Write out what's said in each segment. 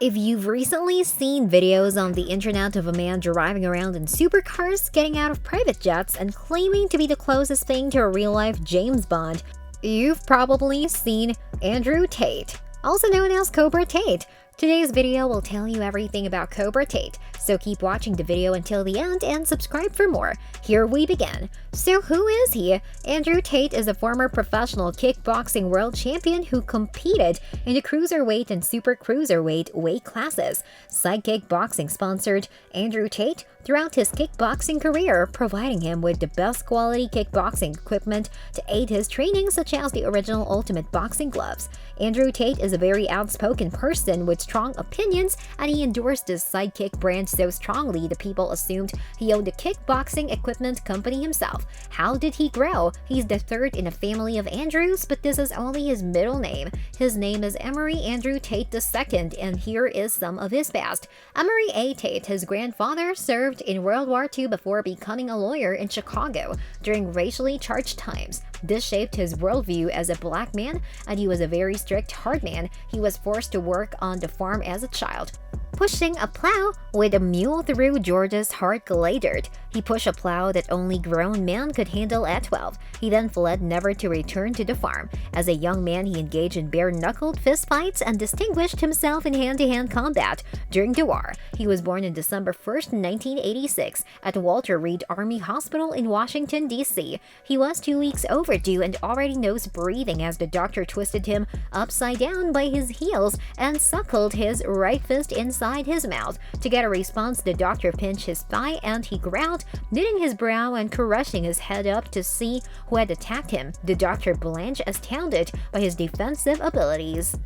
If you've recently seen videos on the internet of a man driving around in supercars, getting out of private jets, and claiming to be the closest thing to a real-life James Bond, you've probably seen Andrew Tate, also known as Cobra Tate. Today's video will tell you everything about Cobra Tate, so keep watching the video until the end and subscribe for more. Here we begin. So who is he? Andrew Tate is a former professional kickboxing world champion who competed in the cruiserweight and super cruiserweight weight classes. Sidekick Boxing sponsored Andrew Tate throughout his kickboxing career, providing him with the best quality kickboxing equipment to aid his training, such as the original Ultimate Boxing gloves. Andrew Tate is a very outspoken person with strong opinions, and he endorsed his Sidekick brand so strongly that people assumed he owned a kickboxing equipment company himself. How did he grow? He's the third in a family of Andrews, but this is only his middle name. His name is Emery Andrew Tate II, and here is some of his past. Emery A. Tate, his grandfather, served in World War II before becoming a lawyer in Chicago during racially charged times. This shaped his worldview as a black man, and he was a very strict, hard man. He was forced to work on the farm as a child, pushing a plow with a mule through Georgia's hard clay dirt. He pushed a plow that only grown men could handle at 12. He then fled, never to return to the farm. As a young man, he engaged in bare-knuckled fistfights and distinguished himself in hand-to-hand combat during the war. He was born on December 1st, 1986, at Walter Reed Army Hospital in Washington, D.C. He was 2 weeks overdue and already knows breathing as the doctor twisted him upside down by his heels and suckled his right fist inside his mouth. To get a response, the doctor pinched his thigh and he growled, knitting his brow and crushing his head up to see who had attacked him. The doctor blanched, astounded by his defensive abilities.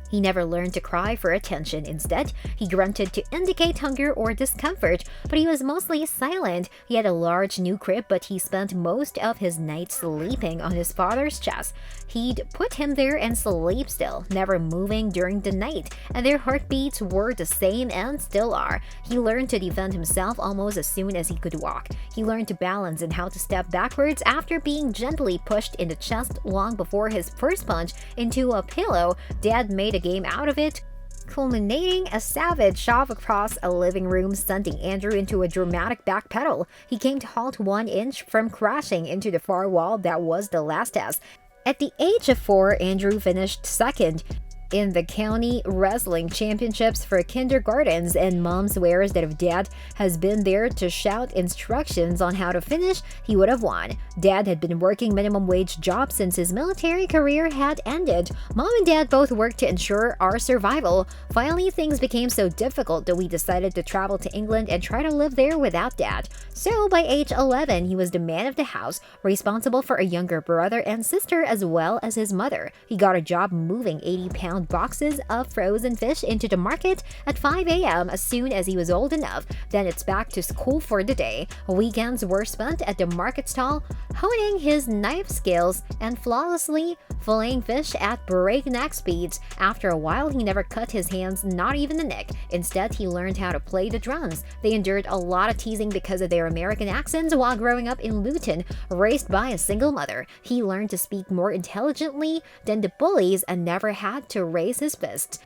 He never learned to cry for attention. Instead, he grunted to indicate hunger or discomfort, but he was mostly silent. He had a large new crib, but he spent most of his nights sleeping on his father's chest. He'd put him there and sleep still, never moving during the night, and their heartbeats were the same and still are. He learned to defend himself almost as soon as he could walk. He learned to balance and how to step backwards after being gently pushed in the chest long before his first punch into a pillow. Dad made a game out of it, culminating a savage shove across a living room, sending Andrew into a dramatic backpedal. He came to halt 1 inch from crashing into the far wall that was the last test. At the age of 4, Andrew finished second in the county wrestling championships for kindergartens, and Mom swears that if Dad has been there to shout instructions on how to finish, he would have won. Dad had been working minimum wage jobs since his military career had ended. Mom and Dad both worked to ensure our survival. Finally, things became so difficult that we decided to travel to England and try to live there without Dad. So by age 11, he was the man of the house, responsible for a younger brother and sister as well as his mother. He got a job moving 80-pound boxes of frozen fish into the market at 5 a.m. as soon as he was old enough. Then it's back to school for the day. Weekends were spent at the market stall, honing his knife skills and flawlessly filleting fish at breakneck speeds. After a while, he never cut his hands, not even the neck. Instead, he learned how to play the drums. They endured a lot of teasing because of their American accents while growing up in Luton, raised by a single mother. He learned to speak more intelligently than the bullies and never had to raise his fists.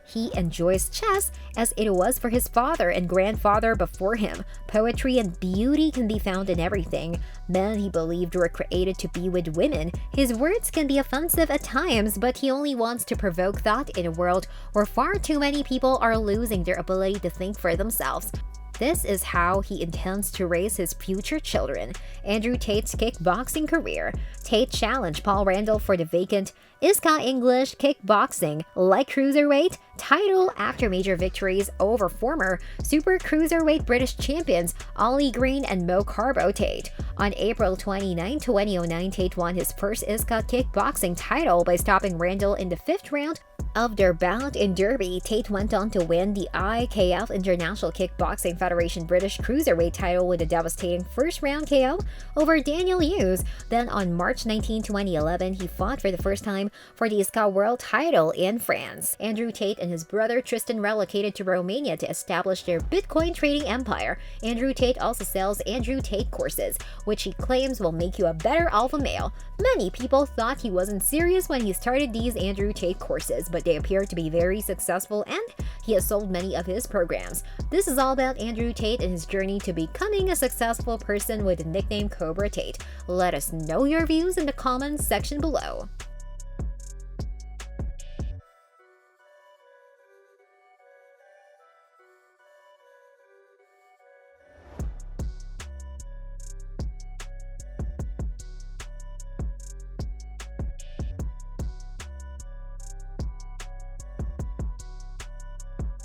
He enjoys chess as it was for his father and grandfather before him. Poetry and beauty can be found in everything. Men he believed were created to be with women. His words can be offensive at times, but he only wants to provoke thought in a world where far too many people are losing their ability to think for themselves. This is how he intends to raise his future children. Andrew Tate's kickboxing career. Tate challenged Paul Randall for the vacant ISCA English Kickboxing Light Cruiserweight title after major victories over former Super Cruiserweight British champions Ollie Green and Mo Carbo Tate. On April 29, 2009, Tate won his first ISCA kickboxing title by stopping Randall in the 5th round of their bout in Derby. Tate went on to win the IKF International Kickboxing Federation British Cruiserweight title with a devastating first-round KO over Daniel Hughes. Then on March 19, 2011, he fought for the first time for the ISCA World title in France. Andrew Tate and his brother Tristan relocated to Romania to establish their Bitcoin trading empire. Andrew Tate also sells Andrew Tate courses, which he claims will make you a better alpha male. Many people thought he wasn't serious when he started these Andrew Tate courses, but they appear to be very successful and he has sold many of his programs. This is all about Andrew Tate and his journey to becoming a successful person with the nickname Cobra Tate. Let us know your views in the comments section below.